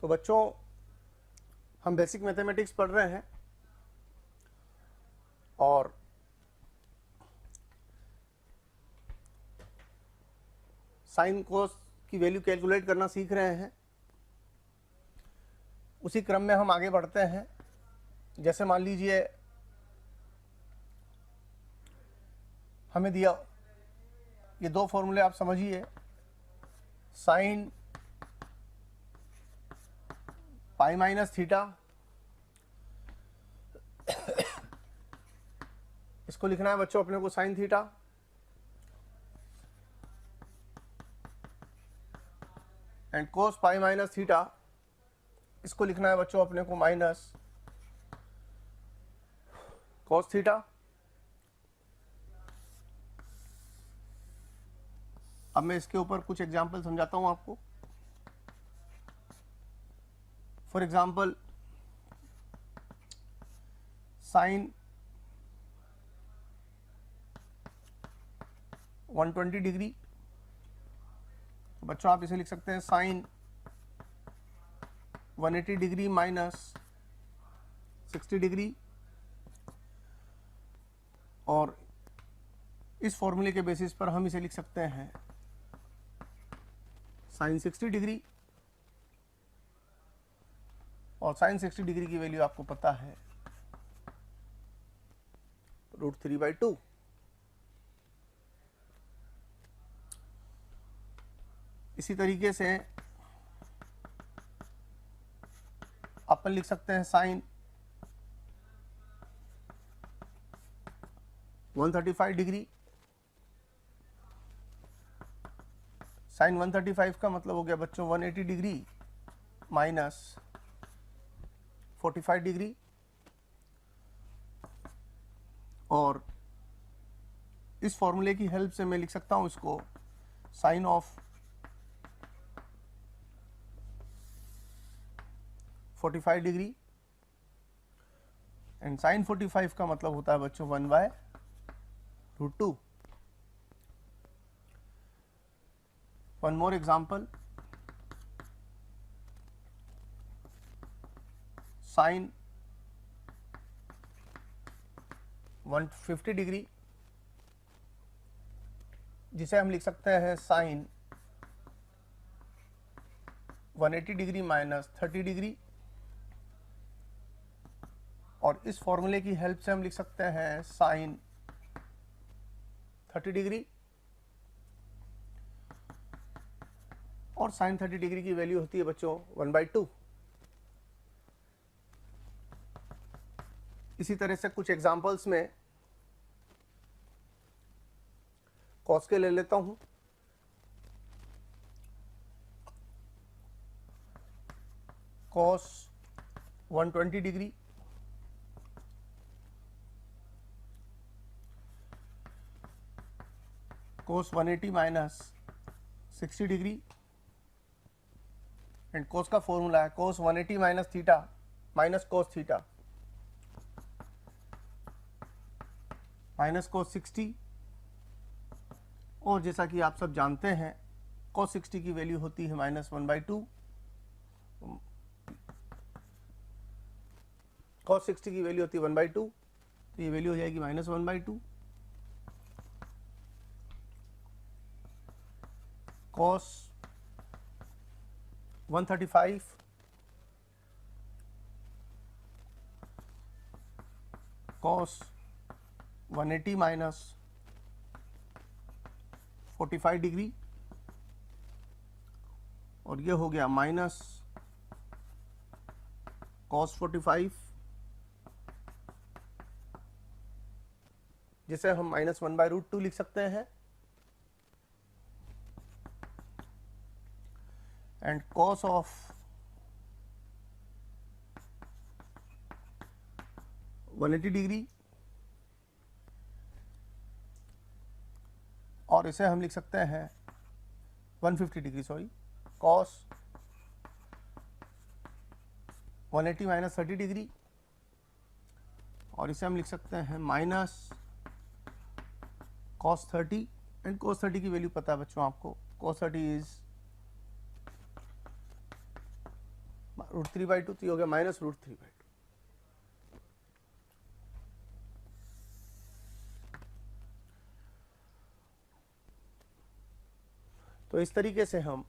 तो बच्चों, हम बेसिक मैथमेटिक्स पढ़ रहे हैं और साइन कोस की वैल्यू कैलकुलेट करना सीख रहे हैं। उसी क्रम में हम आगे बढ़ते हैं। जैसे मान लीजिए हमें दिया ये दो फॉर्मूले, आप समझिए। साइन पाई माइनस थीटा, इसको लिखना है बच्चों अपने को sign theta, and cos pi minus theta, इसको लिखना है बच्चों अपने को माइनस कोस थीटा। अब मैं इसके ऊपर कुछ एग्जाम्पल समझाता हूं आपको। फॉर एग्जाम्पल, साइन 120 डिग्री, तो बच्चों आप इसे लिख सकते हैं साइन 180 डिग्री माइनस 60 डिग्री, और इस फॉर्मूले के बेसिस पर हम इसे लिख सकते हैं साइन 60 डिग्री, और साइन 60 डिग्री की वैल्यू आपको पता है √3/2। इसी तरीके से अपन लिख सकते हैं साइन 135 डिग्री। साइन 135 का मतलब हो गया बच्चों 180 डिग्री माइनस 45 डिग्री, और इस फॉर्मूले की हेल्प से मैं लिख सकता हूं इसको sine of 45 degree, and sine 45 का मतलब होता है बच्चों 1/√2। One more example, sine 150 degree, जिसे हम लिख सकते हैं साइन 180 डिग्री माइनस 30 डिग्री, और इस फॉर्मूले की हेल्प से हम लिख सकते हैं साइन 30 डिग्री, और साइन 30 डिग्री की वैल्यू होती है बच्चों 1/2। इसी तरह से कुछ एग्जांपल्स में कॉस के ले लेता हूं। Cos 120 degree, cos 180 minus 60 degree, and cos का फॉर्मूला है कोस 180 minus theta minus cos theta minus cos 60, और जैसा कि आप सब जानते हैं कोस 60 की वैल्यू होती है -1/2। कोस 60 की वैल्यू होती है 1/2, तो ये वैल्यू हो जाएगी -1/2। cos 135 cos 180 माइनस 45 डिग्री, और ये हो गया माइनस cos 45, जिसे हम -1/√2 लिख सकते हैं, and cos of 180 डिग्री, और इसे हम लिख सकते हैं 150 degree, sorry, cos 180 minus 30 degree, और इसे हम लिख सकते हैं माइनस cos 30 एंड cos 30 की वैल्यू पता है बच्चों आपको, cos 30 इज √3/2, तो ये हो गया -√3/2। तो इस तरीके से हम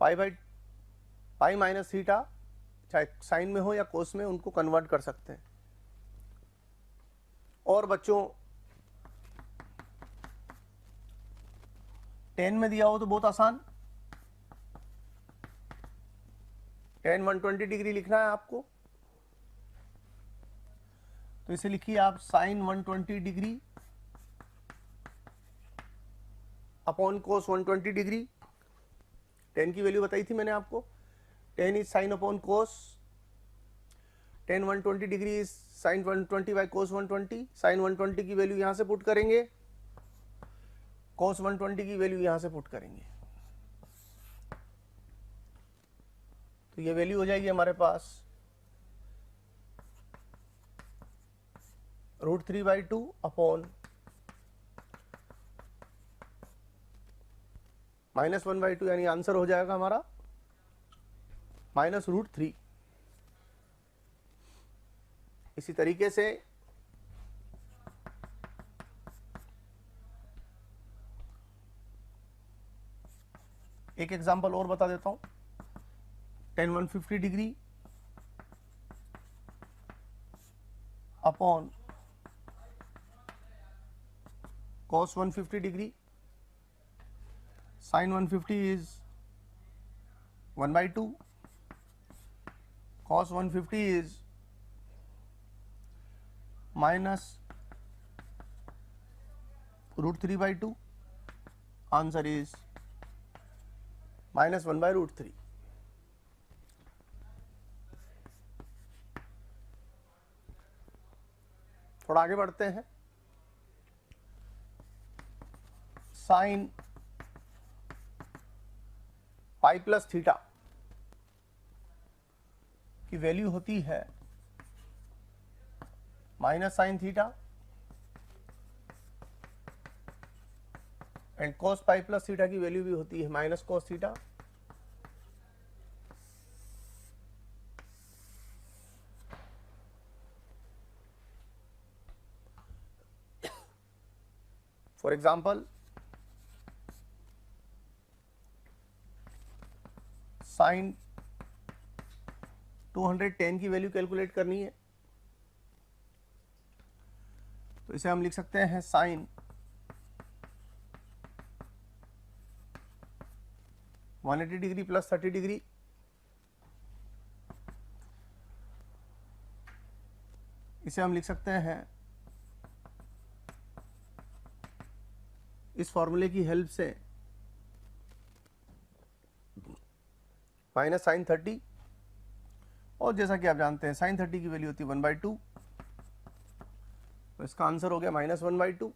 पाई माइनस थीटा, चाहे साइन में हो या कोस में, उनको कन्वर्ट कर सकते हैं। और बच्चों tan में दिया हो तो बहुत आसान, tan 120 डिग्री लिखना है आपको, तो इसे लिखिए आप sin 120 degree upon cos 120 degree. tan की वैल्यू बताई थी मैंने आपको, tan is sin upon cos, tan 120 degree is sin 120 by cos 120। sin 120 की वैल्यू यहां से पुट करेंगे, cos 120 की वैल्यू यहां से पुट करेंगे, तो ये वैल्यू हो जाएगी हमारे पास √3/2 अपॉन -1/2, यानी आंसर हो जाएगा हमारा -√3। इसी तरीके से एक एग्जांपल और बता देता हूं, tan 150 degree upon cos 150 degree. sin 150 is 1/2, cos 150 is -√3/2, answer is -1/√3। थोड़ा आगे बढ़ते हैं, साइन पाई प्लस थीटा की वैल्यू होती है minus sine theta, and cos pi plus theta की वैल्यू भी होती है minus cos theta. For example sine 210 की वैल्यू कैलकुलेट करनी है, तो इसे हम लिख सकते हैं साइन 180 डिग्री प्लस 30 डिग्री, इसे हम लिख सकते हैं इस फॉर्मूले की हेल्प से माइनस साइन 30, और जैसा कि आप जानते हैं साइन 30 की वैल्यू होती है 1/2, तो इसका आंसर हो गया -1/2।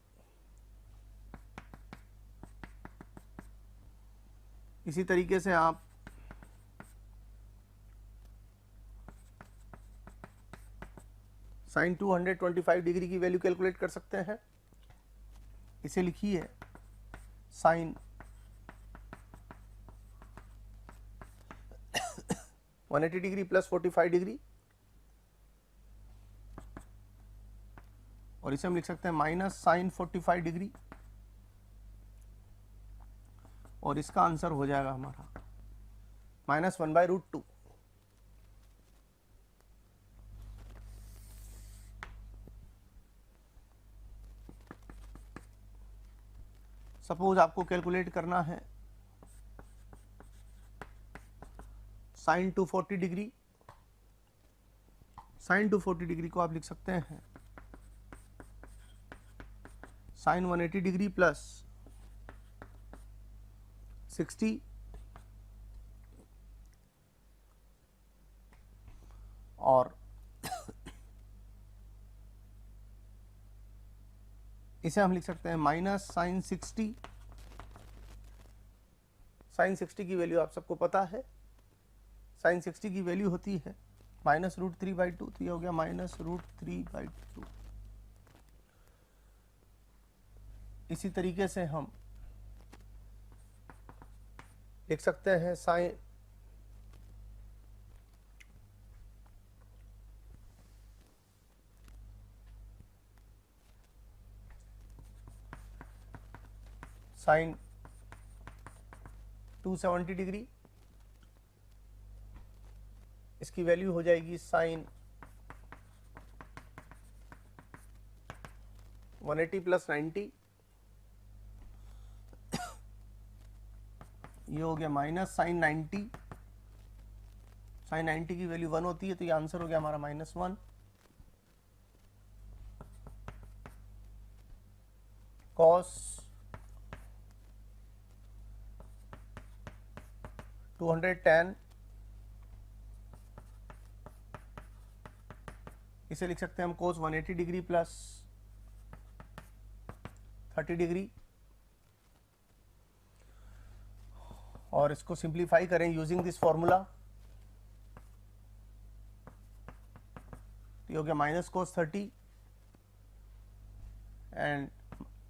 इसी तरीके से आप साइन 225 डिग्री की वैल्यू कैलकुलेट कर सकते हैं, इसे लिखिए साइन 180 डिग्री प्लस 45 डिग्री, और इसे हम लिख सकते हैं माइनस साइन 45 डिग्री, और इसका आंसर हो जाएगा हमारा -1/√2। सपोज आपको कैलकुलेट करना है साइन 240 डिग्री, साइन 240 डिग्री को आप लिख सकते हैं साइन 180 डिग्री प्लस 60, और इसे हम लिख सकते हैं माइनस साइन 60। साइन 60 की वैल्यू आप सबको पता है, साइन 60 की वैल्यू होती है -√3/2, तो ये हो गया -√3/2। इसी तरीके से हम लिख सकते हैं साइन साइन 270 डिग्री, इसकी वैल्यू हो जाएगी साइन 180 प्लस 90, ये हो गया माइनस साइन 90, साइन 90 की वैल्यू 1 होती है तो ये आंसर हो गया हमारा -1। कॉस 210, इसे लिख सकते हैं हम कोस 180 डिग्री प्लस 30 डिग्री, और इसको सिंप्लीफाई करें यूजिंग दिस फॉर्मूला, तो ये हो गया माइनस कोस 30, एंड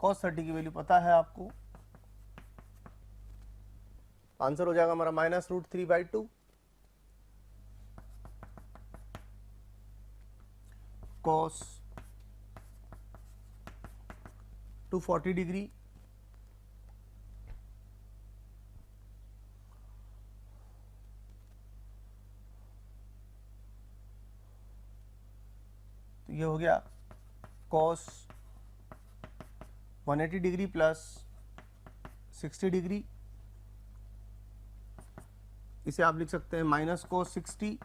कोस 30 की वैल्यू पता है आपको, आंसर हो जाएगा हमारा -√3/2। कॉस 240 डिग्री तो ये हो गया कॉस 180 डिग्री प्लस 60 डिग्री, इसे आप लिख सकते हैं माइनस कोस 60,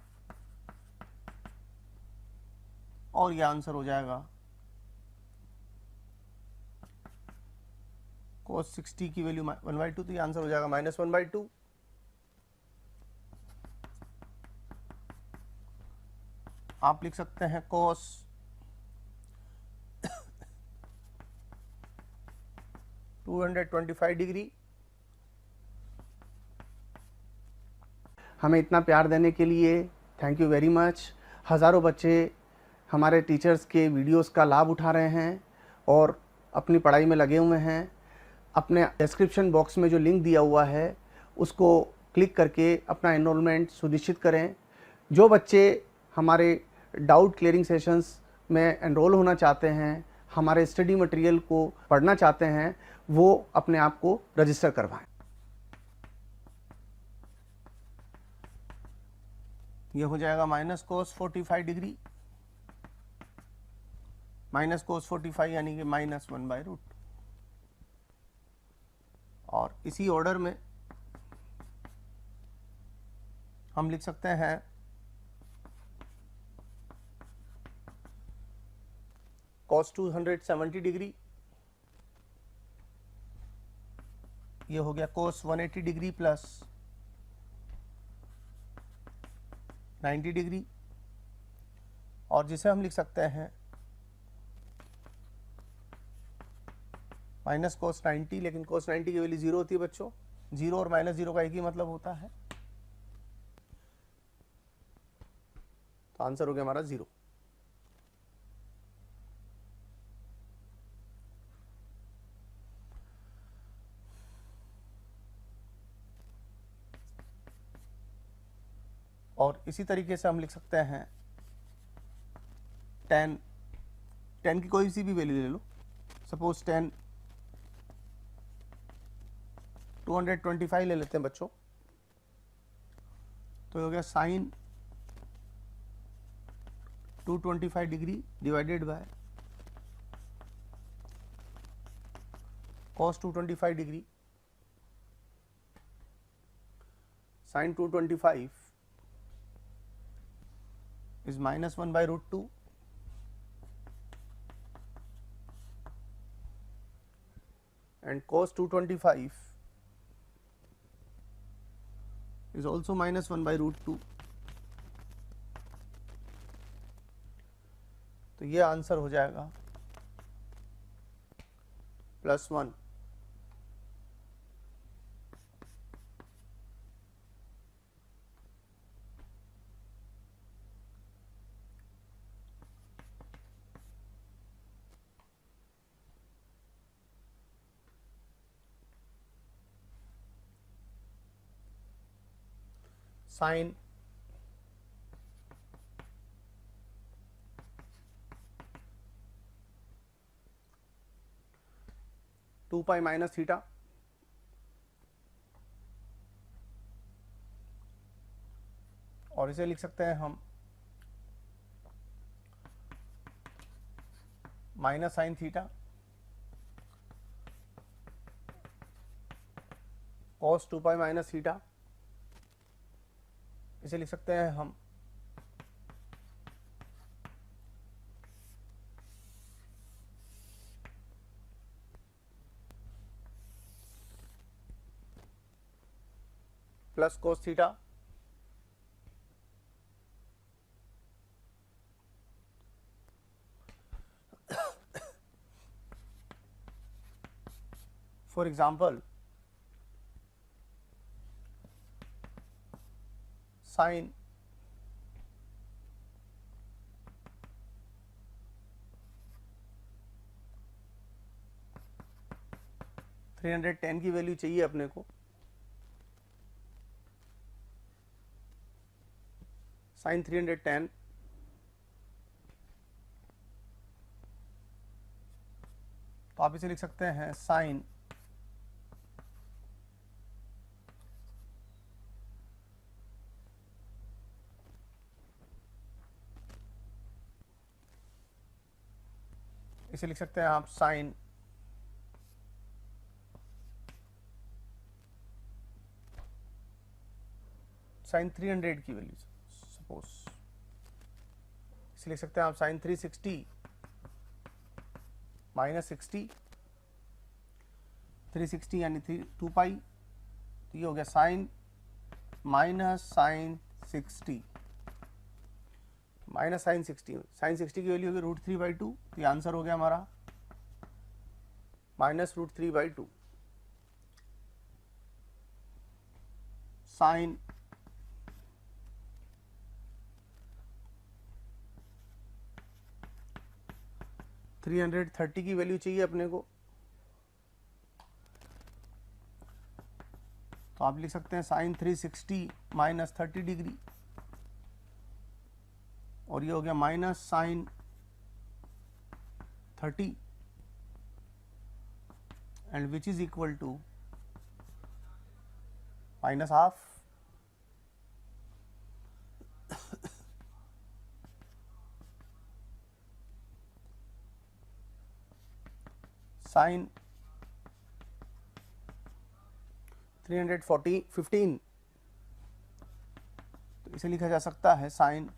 और ये आंसर हो जाएगा कोस 60 की वैल्यू 1/2, तो ये आंसर हो जाएगा -1/2। आप लिख सकते हैं कोस 225 डिग्री। हमें इतना प्यार देने के लिए थैंक यू वेरी मच। हज़ारों बच्चे हमारे टीचर्स के वीडियोस का लाभ उठा रहे हैं और अपनी पढ़ाई में लगे हुए हैं। अपने डिस्क्रिप्शन बॉक्स में जो लिंक दिया हुआ है उसको क्लिक करके अपना एनरोलमेंट सुनिश्चित करें। जो बच्चे हमारे डाउट क्लियरिंग सेशंस में एनरोल होना चाहते हैं, हमारे स्टडी मटेरियल को पढ़ना चाहते हैं, वो अपने आप को रजिस्टर करवाएं। ये हो जाएगा minus cos 45 degree, minus cos 45 यानी कि -1/√, और इसी ऑर्डर में हम लिख सकते हैं cos 270 डिग्री, ये हो गया cos 180 डिग्री प्लस 90 डिग्री, और जिसे हम लिख सकते हैं माइनस कोस 90, लेकिन कोस 90 की वैल्यू 0 होती है बच्चों, 0 और -0 का एक ही मतलब होता है, तो आंसर हो गया हमारा 0। और इसी तरीके से हम लिख सकते हैं tan की कोई सी भी वैल्यू ले लो, सपोज tan 225 ले लेते हैं बच्चों, तो हो गया sine 225 degree divided by cos 225 degree, sine 225 is -1/√2, and cos 225 is also -1/√2, तो ये आंसर हो जाएगा +1। साइन 2 पाई माइनस थीटा और इसे लिख सकते हैं हम minus sine theta cos 2 pi minus theta, इसे लिख सकते हैं हम plus cos theta for example sine 310 की वैल्यू चाहिए अपने को, साइन 310 तो आप इसे लिख सकते हैं साइन इसे लिख सकते हैं आप साइन साइन 300 की वैल्यू सपोज, इसे लिख सकते हैं आप साइन 360 माइनस 60, 360 यानी 2 पाई, तो ये हो गया sine minus sine 60 minus sine 60, sine 60 की वैल्यू होगी √3/2, तो ये आंसर हो गया हमारा माइनस √3/2 साइन 330 की वैल्यू चाहिए अपने को, तो आप लिख सकते हैं साइन 360 माइनस 30 डिग्री और ये हो गया minus sine 30 and which is equal to minus half sine 315, तो इसे लिखा जा सकता है साइन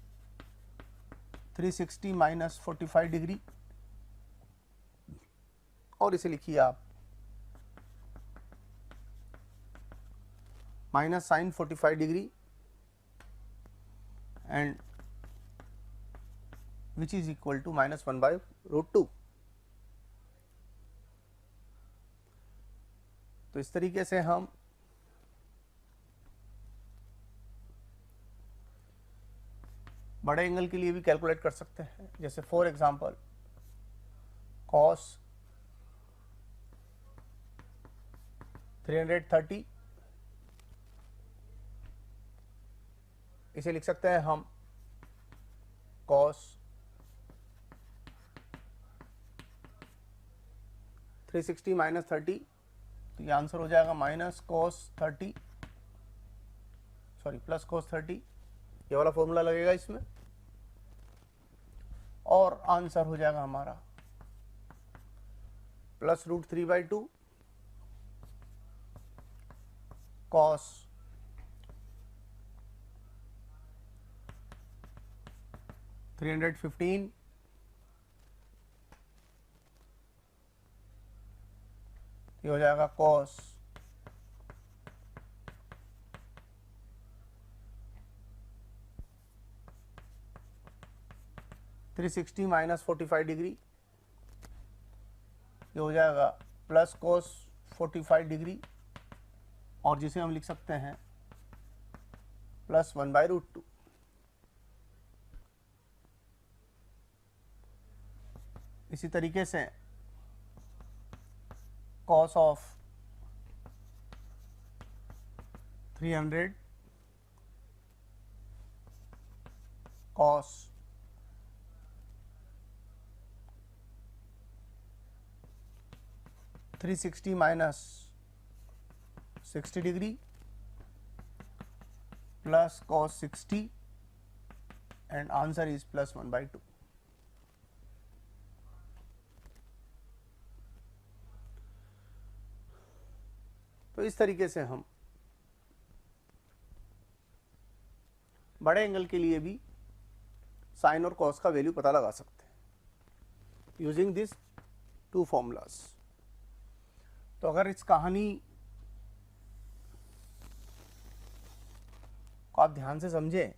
360 माइनस 45 डिग्री और इसे लिखिए आप minus sine 45 degree and which is equal to minus 1/√2। तो इस तरीके से हम बड़े एंगल के लिए भी कैलकुलेट कर सकते हैं, जैसे फॉर एग्जांपल कॉस 330, इसे लिख सकते हैं हम कॉस 360 माइनस 30, तो ये आंसर हो जाएगा minus cos 30 sorry plus cos 30, ये वाला फॉर्मूला लगेगा इसमें और आंसर हो जाएगा हमारा प्लस √3/2 कॉस 315 ये हो जाएगा कॉस 360 माइनस 45 डिग्री, ये हो जाएगा प्लस कॉस 45 डिग्री और जिसे हम लिख सकते हैं प्लस 1/√2। इसी तरीके से cos of 300 cos 360 minus 60 degree plus cos 60 and answer is plus 1/2. तो इस तरीके से हम बड़े एंगल के लिए भी साइन और कॉस का वैल्यू पता लगा सकते हैं यूजिंग दिस टू फॉर्मूलाज। तो अगर इस कहानी को आप ध्यान से समझें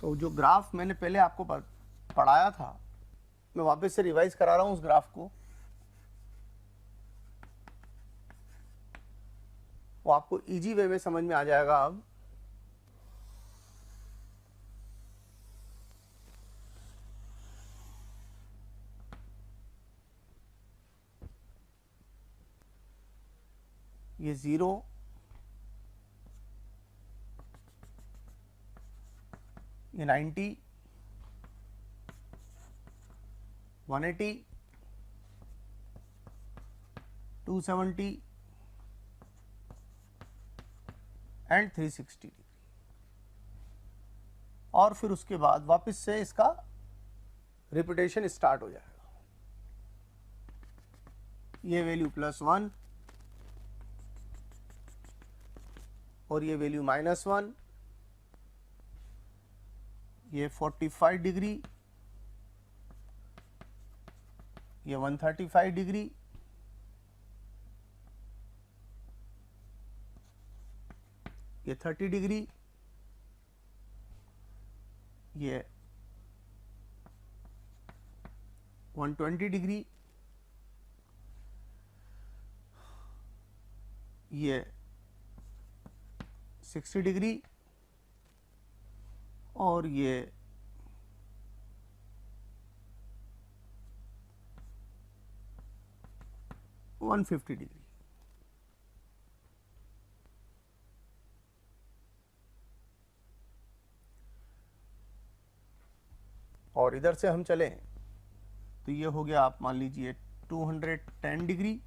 तो जो ग्राफ मैंने पहले आपको पढ़ाया था मैं वापस से रिवाइज करा रहा हूं उस ग्राफ को, वो आपको इजी वे में समझ में आ जाएगा अब। ये 0 ये 90 180 270 एंड 360 डिग्री, और फिर उसके बाद वापस से इसका रिपीटेशन स्टार्ट हो जाएगा। ये वैल्यू +1 और ये वैल्यू -1, ये 45 डिग्री, ये 135 डिग्री, ये 30 डिग्री, ये 120 डिग्री, ये 60 डिग्री और ये 150 डिग्री। और इधर से हम चलें तो ये हो गया, आप मान लीजिए 210 डिग्री,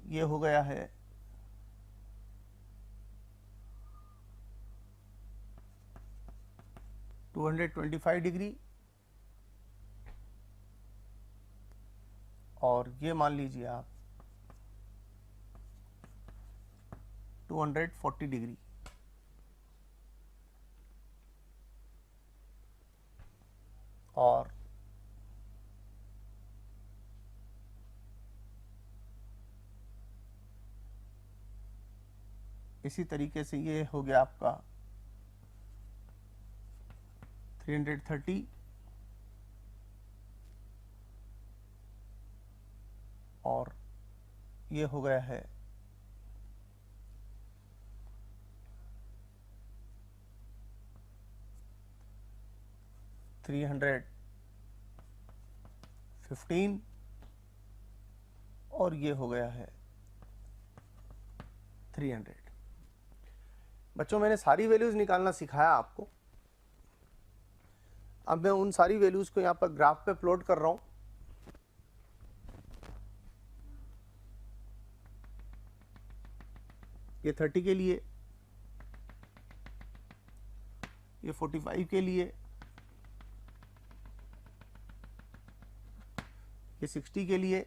ये हो गया है 225 डिग्री, और ये मान लीजिए आप 240 डिग्री। और इसी तरीके से ये हो गया आपका 330 और ये हो गया है 315 और ये हो गया है 300। बच्चों मैंने सारी वैल्यूज निकालना सिखाया आपको। अब मैं उन सारी वैल्यूज को यहाँ पर ग्राफ पे प्लॉट कर रहा हूँ। ये 30 के लिए, ये 45 के लिए, ये 60 के लिए,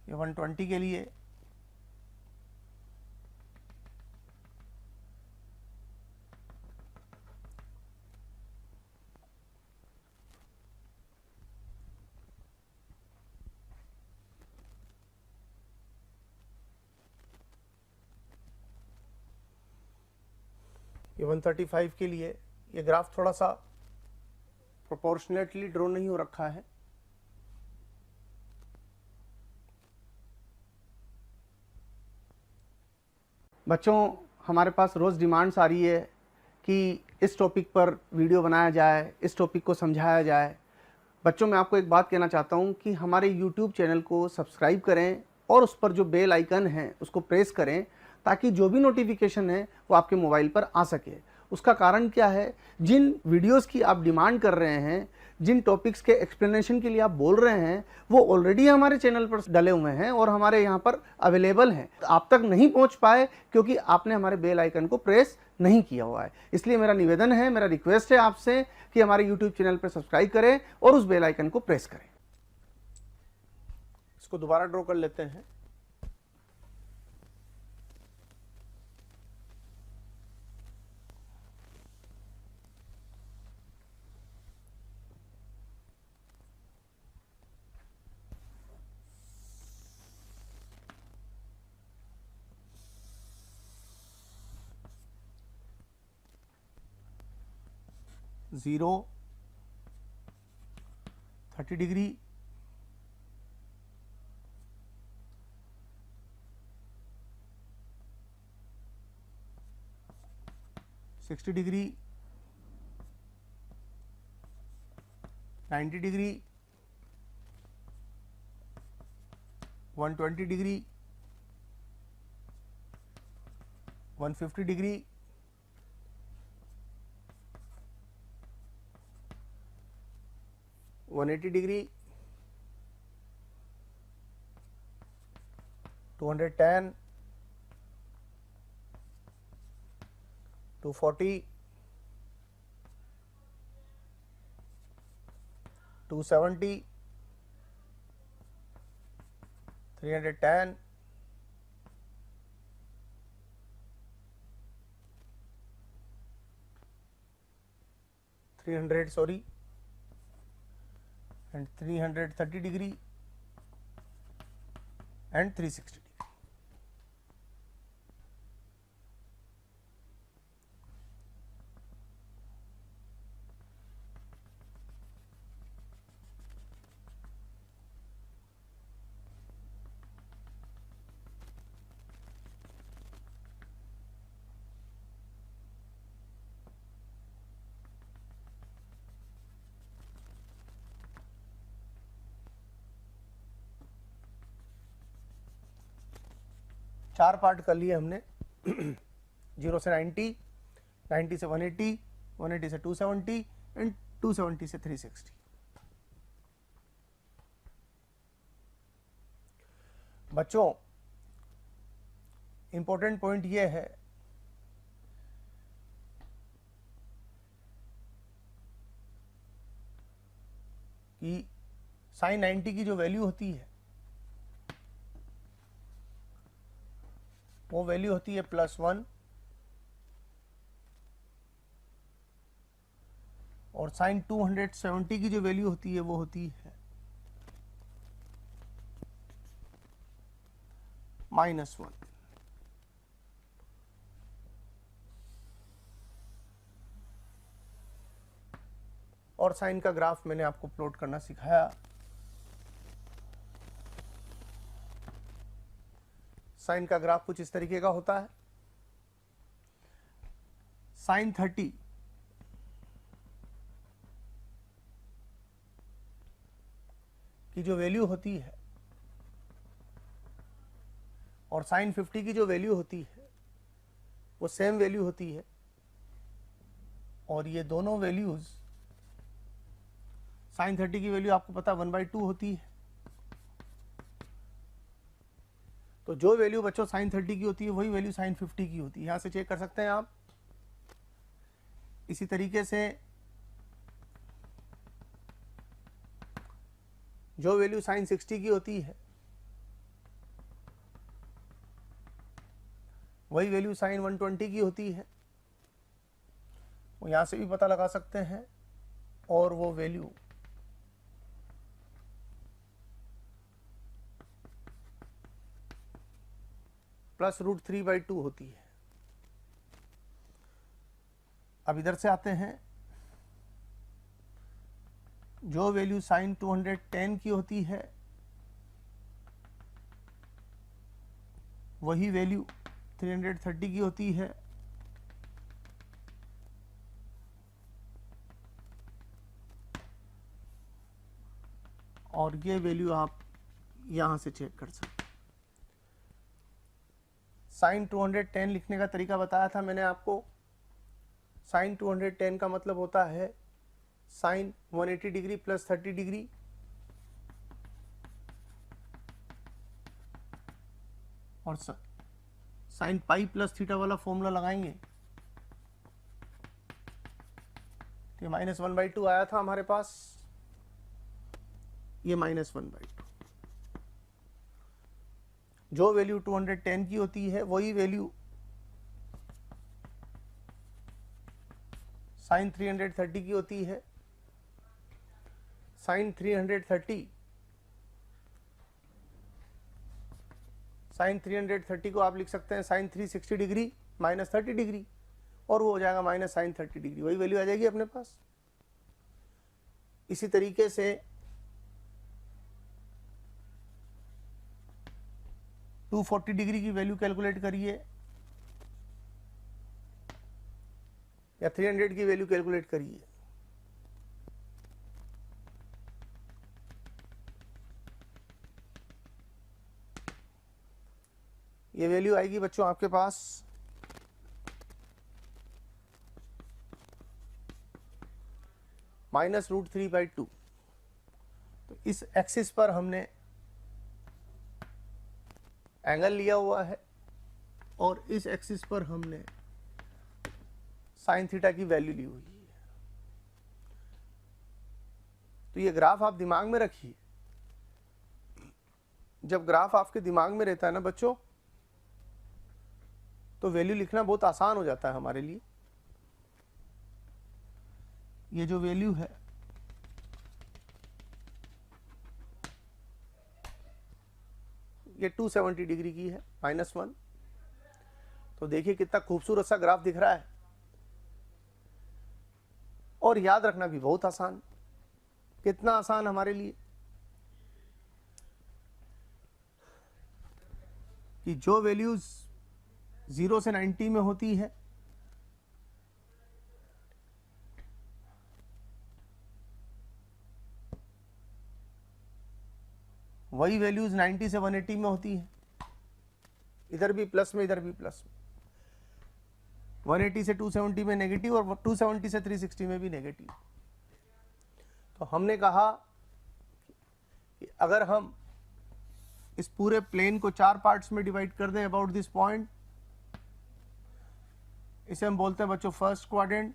ये 120 के लिए, ये 135 के लिए ये ग्राफ थोड़ा सा प्रोपोर्शनेटली ड्रॉ नहीं हो रखा है। बच्चों, हमारे पास रोज़ डिमांड्स आ रही है कि इस टॉपिक पर वीडियो बनाया जाए, इस टॉपिक को समझाया जाए। बच्चों, मैं आपको एक बात कहना चाहता हूं कि हमारे YouTube चैनल को सब्सक्राइब करें और उस पर जो बेल आइकन है उसको प्रेस करें, ताकि जो भी नोटिफिकेशन है वो आपके मोबाइल पर आ सके। उसका कारण क्या है, जिन वीडियोस की आप डिमांड कर रहे हैं, जिन टॉपिक्स के एक्सप्लेनेशन के लिए आप बोल रहे हैं, वो ऑलरेडी हमारे चैनल पर डले हुए हैं और हमारे यहाँ पर अवेलेबल हैं। आप तक नहीं पहुँच पाए क्योंकि आपने हमारे बेल आइकन को प्रेस नहीं किया हुआ है। इसलिए मेरा निवेदन है, मेरा रिक्वेस्ट है आपसे कि हमारे यूट्यूब चैनल पर सब्सक्राइब करें और उस बेल आइकन को प्रेस करें। इसको दोबारा ड्रॉ कर लेते हैं। Zero 30 degree, 60 degree, 90 degree, 120 degree, 150 degree, 180 degree, 210, 240, 270, 310, 300 sorry, and 330 degree and 360 degree. चार पार्ट कर लिए हमने। 0 से 90, 90 से 180, 180 से 270 एंड 270 से 360। बच्चों, इंपॉर्टेंट पॉइंट ये है कि sin 90 की जो वैल्यू होती है वो वैल्यू होती है +1 और sin 270 की जो वैल्यू होती है वो होती है -1। और साइन का ग्राफ मैंने आपको प्लॉट करना सिखाया। साइन का ग्राफ कुछ इस तरीके का होता है। sin 30 की जो वैल्यू होती है और sin 50 की जो वैल्यू होती है वो सेम वैल्यू होती है, और ये दोनों वैल्यूज sin 30 की वैल्यू आपको पता 1/2 होती है। तो जो वैल्यू बच्चों sin 30 की होती है वही वैल्यू sin 50 की होती है। यहां से चेक कर सकते हैं आप। इसी तरीके से जो वैल्यू sin 60 की होती है वही वैल्यू sin 120 की होती है, वो यहां से भी पता लगा सकते हैं। और वो वैल्यू +√3/2 होती है। अब इधर से आते हैं, जो वैल्यू साइन 210 की होती है वही वैल्यू 330 की होती है। और ये वैल्यू आप यहां से चेक कर सकते हैं। साइन 210 लिखने का तरीका बताया था मैंने आपको। साइन 210 का मतलब होता है साइन 180 डिग्री प्लस 30 डिग्री और साइन पाई प्लस थीटा वाला फॉर्मूला लगाएंगे तो -1/2 आया था हमारे पास, ये -1/2। जो वैल्यू 210 की होती है वही वैल्यू साइन 330 की होती है। साइन 330 को आप लिख सकते हैं साइन 360 डिग्री माइनस 30 डिग्री, और वो हो जाएगा माइनस साइन 30 डिग्री, वही वैल्यू आ जाएगी अपने पास। इसी तरीके से 240 डिग्री की वैल्यू कैलकुलेट करिए या 300 की वैल्यू कैलकुलेट करिए। ये वैल्यू आएगी बच्चों आपके पास -√3/2। तो इस एक्सिस पर हमने एंगल लिया हुआ है और इस एक्सिस पर हमने साइन थीटा की वैल्यू ली हुई है। तो ये ग्राफ आप दिमाग में रखिए। जब ग्राफ आपके दिमाग में रहता है ना बच्चों, तो वैल्यू लिखना बहुत आसान हो जाता है हमारे लिए। ये जो वैल्यू है ये 270 डिग्री की है, -1। तो देखिए कितना खूबसूरत सा ग्राफ दिख रहा है, और याद रखना भी बहुत आसान। कितना आसान हमारे लिए कि जो वैल्यूज 0 से 90 में होती है वही वैल्यूज 90 से 180 में होती है। इधर भी प्लस में, इधर भी प्लस में। 180 से 270 में नेगेटिव और 270 से 360 में भी नेगेटिव। तो हमने कहा कि अगर हम इस पूरे प्लेन को 4 पार्ट्स में डिवाइड कर दें अबाउट दिस पॉइंट, इसे हम बोलते हैं बच्चों फर्स्ट क्वाड्रेंट,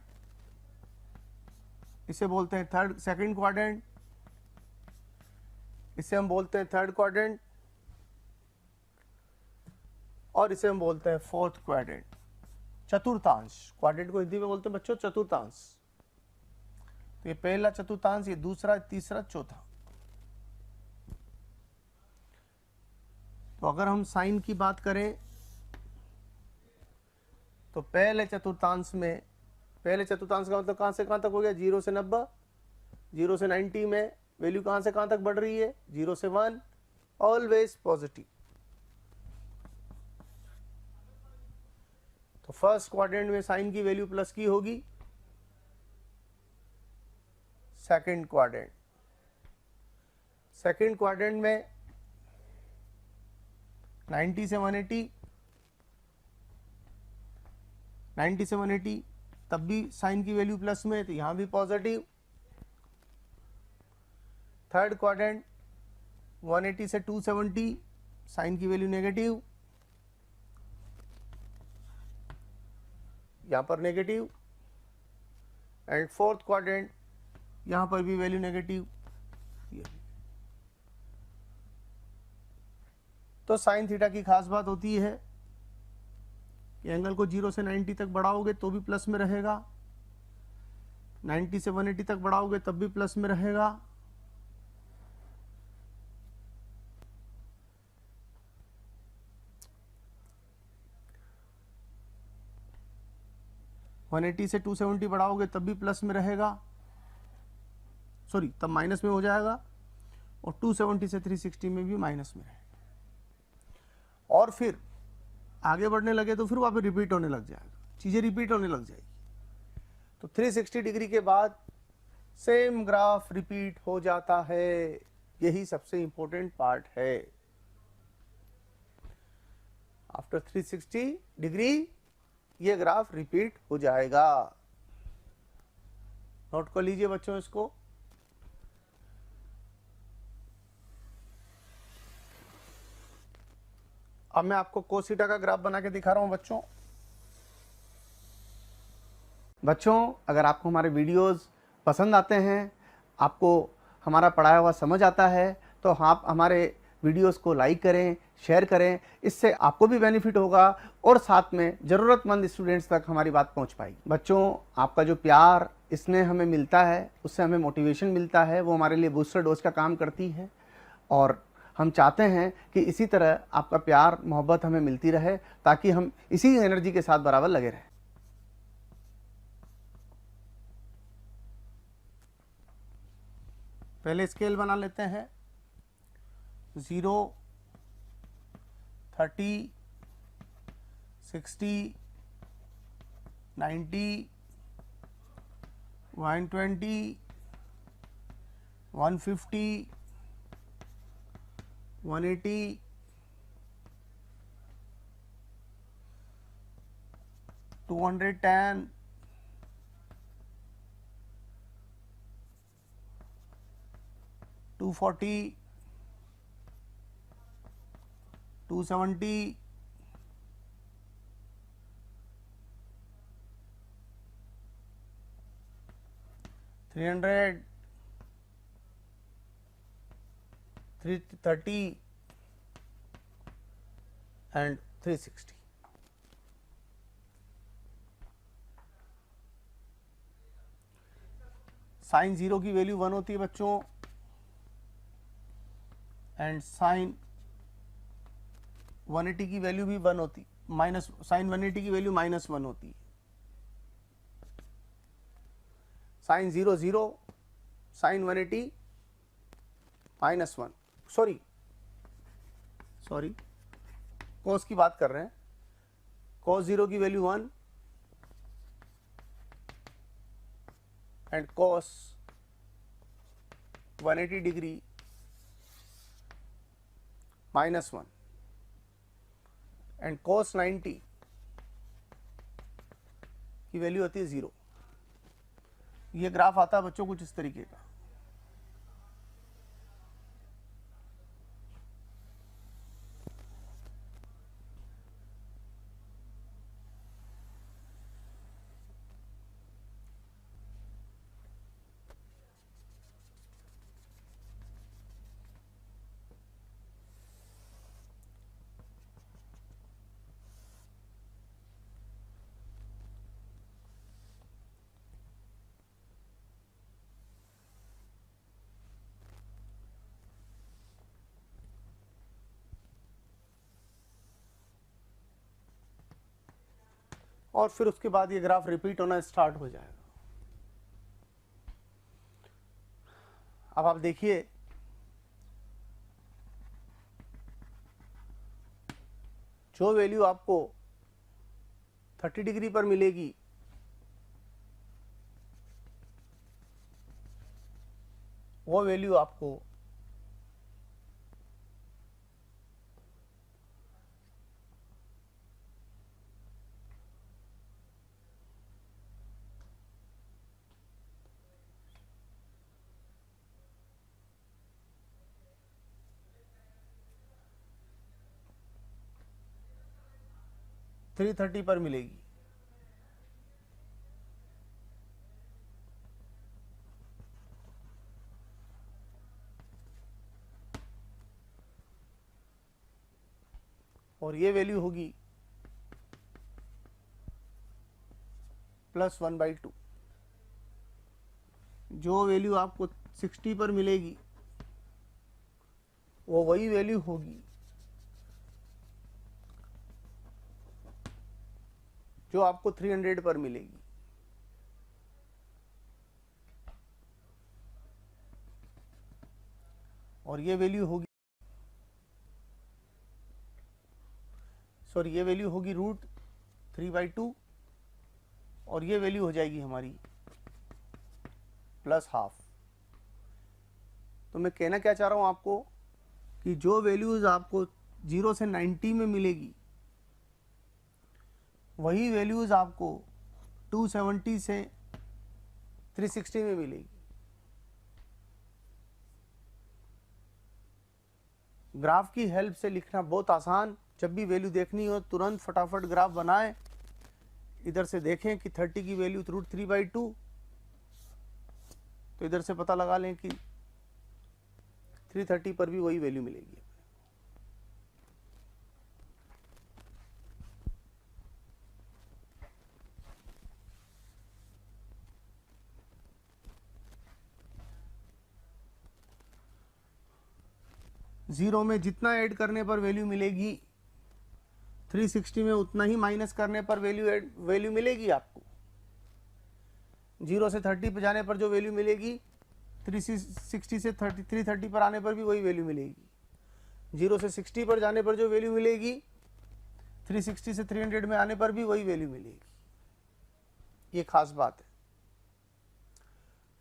इसे बोलते हैं सेकंड क्वाड्रेंट, इसे हम बोलते हैं थर्ड क्वाड्रेंट, और इसे हम बोलते हैं फोर्थ क्वाड्रेंट, चतुर्थांश। क्वाड्रेंट को हिंदी में बोलते हैं बच्चों चतुर्थांश। तो ये पहला चतुर्थांश, ये दूसरा, तीसरा, चौथा। तो अगर हम साइन की बात करें तो पहले चतुर्थांश का मतलब कहां से कहां तक हो गया, 0 से 90, 0 से 90 में वैल्यू कहां से कहां तक बढ़ रही है, 0 से 1, ऑलवेज पॉजिटिव। तो फर्स्ट क्वाड्रेंट में साइन की वैल्यू प्लस की होगी, सेकंड क्वाड्रेंट में 90 से 180 तब भी साइन की वैल्यू प्लस में, तो यहां भी पॉजिटिव। थर्ड क्वाड्रेंट 180 से 270 साइन की वैल्यू नेगेटिव, यहां पर नेगेटिव। एंड फोर्थ क्वाड्रेंट यहां पर भी वैल्यू नेगेटिव। तो साइन थीटा की खास बात होती है कि एंगल को 0 से 90 तक बढ़ाओगे तो भी प्लस में रहेगा, 90 से 180 तक बढ़ाओगे तब भी प्लस में रहेगा। 180 से 270 बढ़ाओगे तब भी प्लस में रहेगा, सॉरी तब माइनस में हो जाएगा, और 270 से 360 में भी माइनस में रहेगा। और फिर आगे बढ़ने लगे तो फिर वहाँ पे रिपीट होने लग जाएगा, चीज़ें रिपीट होने लग जाएगी। तो 360 डिग्री के बाद सेम ग्राफ रिपीट हो जाता है, यही सबसे इंपॉर्टेंट पार्ट है। आफ्टर 360 डिग्री ये ग्राफ रिपीट हो जाएगा। नोट कर लीजिए बच्चों इसको। अब मैं आपको cos थीटा का ग्राफ बना के दिखा रहा हूं बच्चों, अगर आपको हमारे वीडियोस पसंद आते हैं, आपको हमारा पढ़ाया हुआ समझ आता है, तो आप हमारे वीडियोस को लाइक करें, शेयर करें। इससे आपको भी बेनिफिट होगा और साथ में ज़रूरतमंद स्टूडेंट्स तक हमारी बात पहुंच पाएगी। बच्चों, आपका जो प्यार इसमें हमें मिलता है, उससे हमें मोटिवेशन मिलता है, वो हमारे लिए बूस्टर डोज का काम करती है। और हम चाहते हैं कि इसी तरह आपका प्यार मोहब्बत हमें मिलती रहे, ताकि हम इसी एनर्जी के साथ बराबर लगे रहें। पहले स्केल बना लेते हैं। 0, 30, 60, 90, 120, 150, 180, 210, 240, 270, 300, 330 and 360। साइन 0 की वैल्यू 1 होती है बच्चों, एंड साइन 180 की वैल्यू भी 1 होती, माइनस साइन 180 की वैल्यू -1 होती है। साइन 0 0, साइन 180 -1, सॉरी कॉस की बात कर रहे हैं। कॉस 0 की value 1 and cos 180 degree -1 and cos 90 की वैल्यू होती है 0। ये ग्राफ आता है बच्चों कुछ इस तरीके का। और फिर उसके बाद ये ग्राफ रिपीट होना स्टार्ट हो जाएगा। अब आप देखिए, जो वैल्यू आपको 30 डिग्री पर मिलेगी वो वैल्यू आपको $330 पर मिलेगी। और ये वैल्यू होगी +1/2। जो वैल्यू आपको 60 पर मिलेगी वो वही वैल्यू होगी जो आपको 300 पर मिलेगी। और ये वैल्यू होगी, सॉरी ये वैल्यू होगी √3/2 और ये वैल्यू हो जाएगी हमारी +½ तो मैं कहना क्या चाह रहा हूं आपको कि जो वैल्यूज आपको 0 से 90 में मिलेगी वही वैल्यूज आपको 270 से 360 में मिलेगी। ग्राफ की हेल्प से लिखना बहुत आसान, जब भी वैल्यू देखनी हो तुरंत फटाफट ग्राफ बनाएं, इधर से देखें कि 30 की वैल्यू √3/2 तो इधर से पता लगा लें कि 330 पर भी वही वैल्यू मिलेगी। जीरो में जितना ऐड करने पर वैल्यू मिलेगी 360 में उतना ही माइनस करने पर वैल्यू मिलेगी आपको। 0 से 30 पर जाने पर जो वैल्यू मिलेगी 360 से 330 पर आने पर भी वही वैल्यू मिलेगी। 0 से 60 पर जाने पर जो वैल्यू मिलेगी 360 से 300 में आने पर भी वही वैल्यू मिलेगी। ये खास बात है।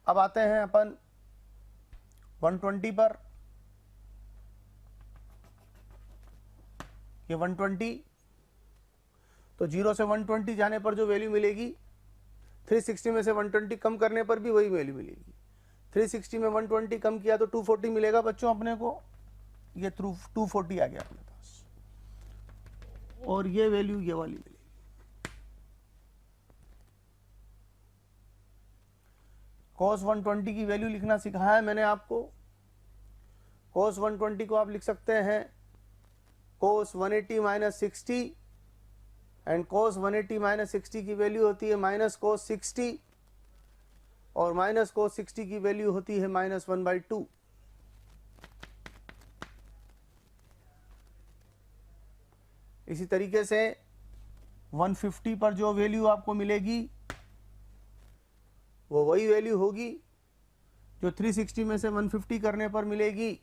अब आते हैं अपन 120 पर। ये 120 तो 0 से 120 जाने पर जो वैल्यू मिलेगी 360 में से 120 कम करने पर भी वही वैल्यू मिलेगी। 360 में 120 कम किया तो 240 मिलेगा बच्चों अपने को, ये 240 आ गया अपने पास और ये वैल्यू ये वाली मिलेगी। cos 120 की वैल्यू लिखना सिखाया है मैंने आपको। cos 120 को आप लिख सकते हैं cos 180 - 60 एंड cos 180 - 60 की वैल्यू होती है -cos 60 और -cos 60 की वैल्यू होती है -1/2। इसी तरीके से 150 पर जो वैल्यू आपको मिलेगी वो वही वैल्यू होगी जो 360 में से 150 करने पर मिलेगी।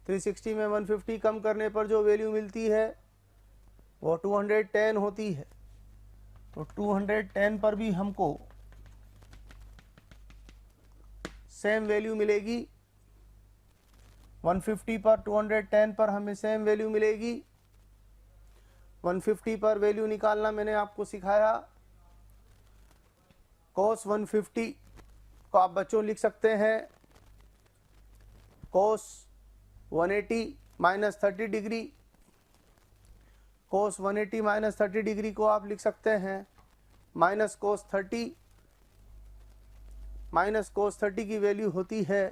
360 में 150 कम करने पर जो वैल्यू मिलती है वो 210 होती है। तो 210 पर भी हमको सेम वैल्यू मिलेगी। 150 पर 210 पर हमें सेम वैल्यू मिलेगी। 150 पर वैल्यू निकालना मैंने आपको सिखाया। cos 150 को आप बच्चों लिख सकते हैं cos 180 - 30 डिग्री। cos 180 - 30 डिग्री को आप लिख सकते हैं -cos 30। -cos 30 की वैल्यू होती है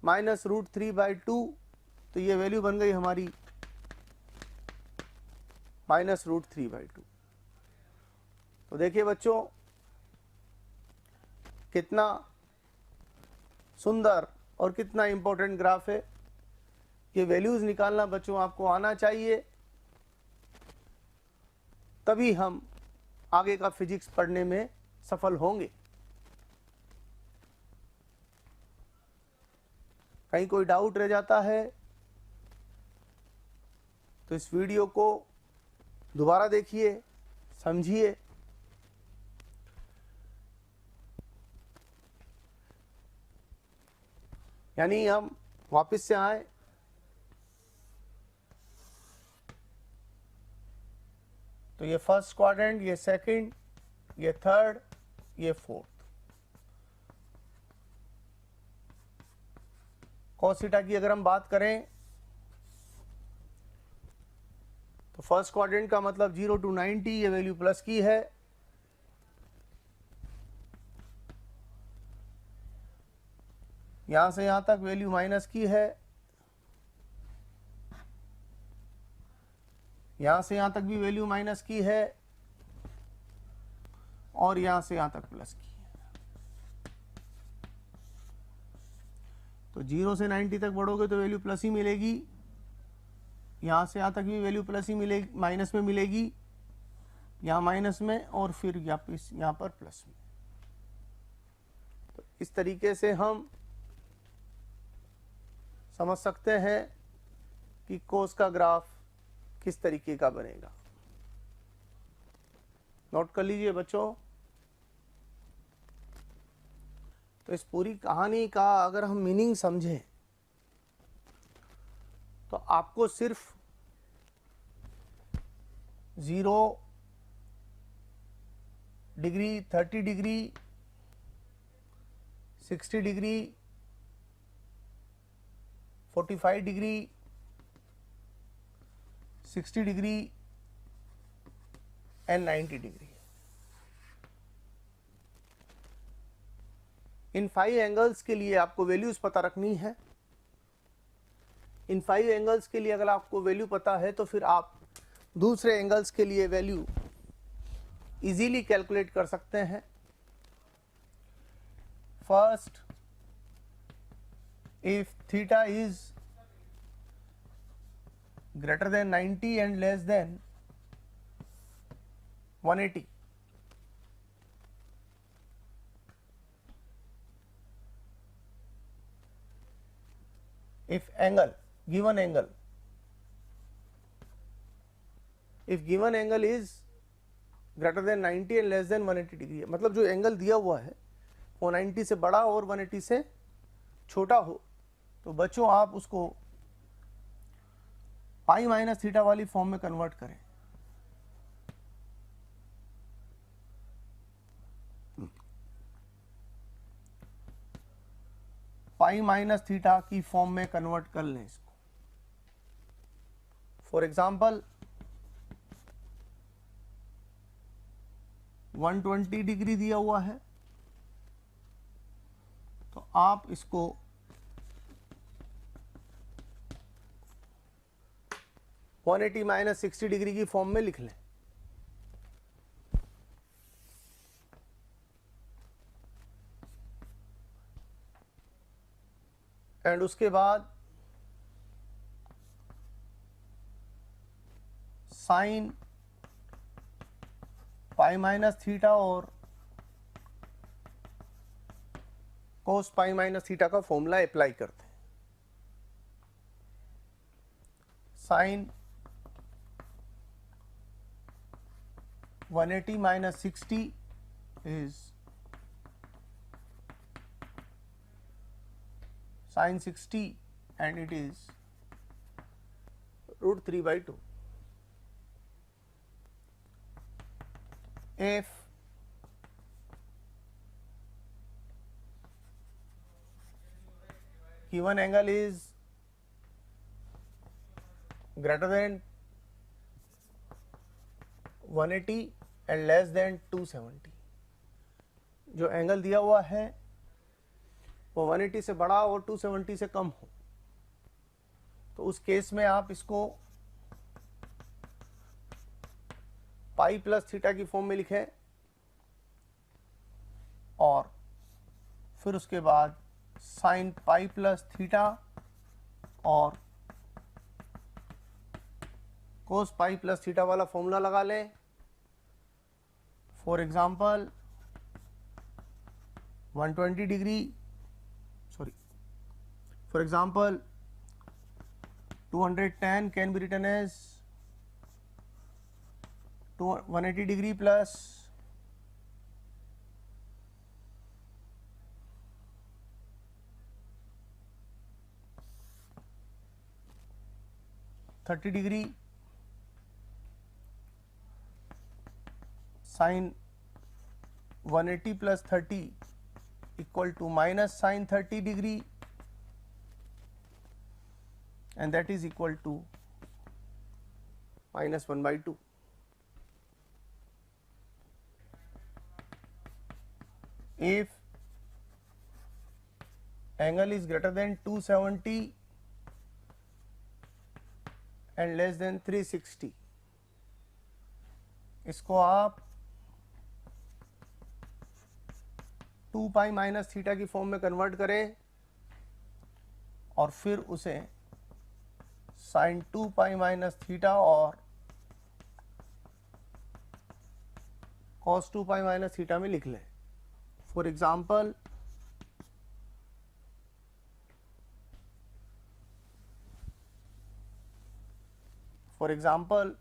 -√3/2 तो ये वैल्यू बन गई हमारी -√3/2। तो देखिए बच्चों कितना सुंदर और कितना इंपॉर्टेंट ग्राफ है। ये वैल्यूज निकालना बच्चों आपको आना चाहिए, तभी हम आगे का फिजिक्स पढ़ने में सफल होंगे। कहीं कोई डाउट रह जाता है तो इस वीडियो को दोबारा देखिए, समझिए। यानी हम वापस से आए तो ये फर्स्ट क्वाड्रेंट, ये सेकंड, ये थर्ड, ये फोर्थ। cos थीटा की अगर हम बात करें तो फर्स्ट क्वाड्रेंट का मतलब 0 to 90 ये वैल्यू प्लस की है। यहां से यहां तक वैल्यू माइनस की है। यहां से यहां तक भी वैल्यू माइनस की है और यहां से यहां तक प्लस की है। तो 0 से 90 तक बढ़ोगे तो वैल्यू प्लस ही मिलेगी। यहां से यहां तक भी वैल्यू प्लस ही मिलेगी, माइनस में मिलेगी, यहां माइनस में और फिर यहां पर प्लस में। तो इस तरीके से हम समझ सकते हैं कि कोस का ग्राफ किस तरीके का बनेगा। नोट कर लीजिए बच्चों। तो इस पूरी कहानी का अगर हम मीनिंग समझें तो आपको सिर्फ 0 degree, 30 degree, 60 degree, 45 degree, 60 degree and 90 degree, in 5 angles के लिए आपको वैल्यूज पता रखनी है। इन 5 एंगल्स के लिए अगर आपको वैल्यू पता है तो फिर आप दूसरे एंगल्स के लिए वैल्यू इजीली कैलकुलेट कर सकते हैं। First, if theta is greater than 90 and less than 180, if given angle is greater than 90 and less than 180 degree है, मतलब जो एंगल दिया हुआ है वो 90 से बड़ा और 180 से छोटा हो, तो बच्चों आप उसको पाई माइनस थीटा वाली फॉर्म में कन्वर्ट करें। पाई माइनस थीटा की फॉर्म में कन्वर्ट कर लें इसको। फॉर एग्जाम्पल 120 डिग्री दिया हुआ है, तो आप इसको 180 माइनस 60 डिग्री की फॉर्म में लिख लें। एंड उसके बाद साइन पाई माइनस थीटा और कोस पाई माइनस थीटा का फॉर्मूला अप्लाई करते हैं। Sine 180 minus 60 is sin 60 and it is root 3 by 2. If given angle is greater than 180 and less than 270, जो एंगल दिया हुआ है वो 180 से बड़ा और 270 से कम हो, तो उस केस में आप इसको पाई प्लस थीटा की फॉर्म में लिखें और फिर उसके बाद साइन पाई प्लस थीटा और कोस पाई प्लस थीटा वाला फॉर्मूला लगा लें। For example 120 degree, sorry, for example 210 can be written as 180 degree plus 30 degree sin 180 plus 30 equal to minus sin 30 degree, and that is equal to minus 1 by 2. If angle is greater than 270 and less than 360, इसको आप 2 pi minus theta की form में convert करें और फिर उसे sine 2 pi minus theta और cos 2 pi minus theta में लिख लें। For example for example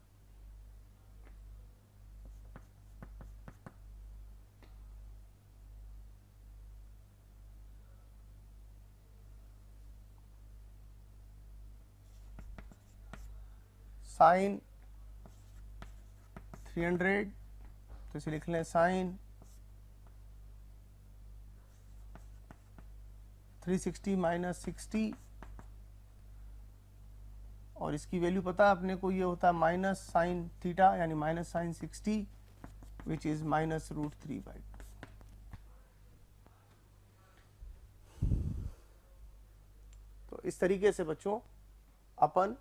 sine 300, तो इसे लिख लें साइन 360 माइनस 60, और इसकी वैल्यू पता है अपने को, ये होता है माइनस साइन थीटा यानी minus sine 60 which is minus √3/2। तो इस तरीके से बच्चों अपन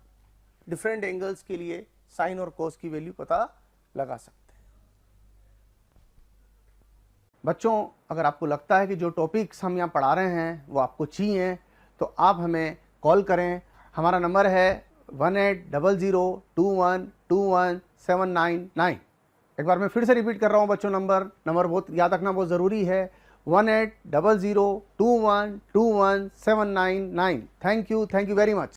डिफरेंट एंगल्स के लिए साइन और कोस की वैल्यू पता लगा सकते हैं। बच्चों अगर आपको लगता है कि जो टॉपिक्स हम यहाँ पढ़ा रहे हैं वो आपको चाहिए तो आप हमें कॉल करें। हमारा नंबर है 180021217999। एक बार मैं फिर से रिपीट कर रहा हूँ बच्चों, नंबर बहुत याद रखना बहुत ज़रूरी है, 180021217999। Thank you very much.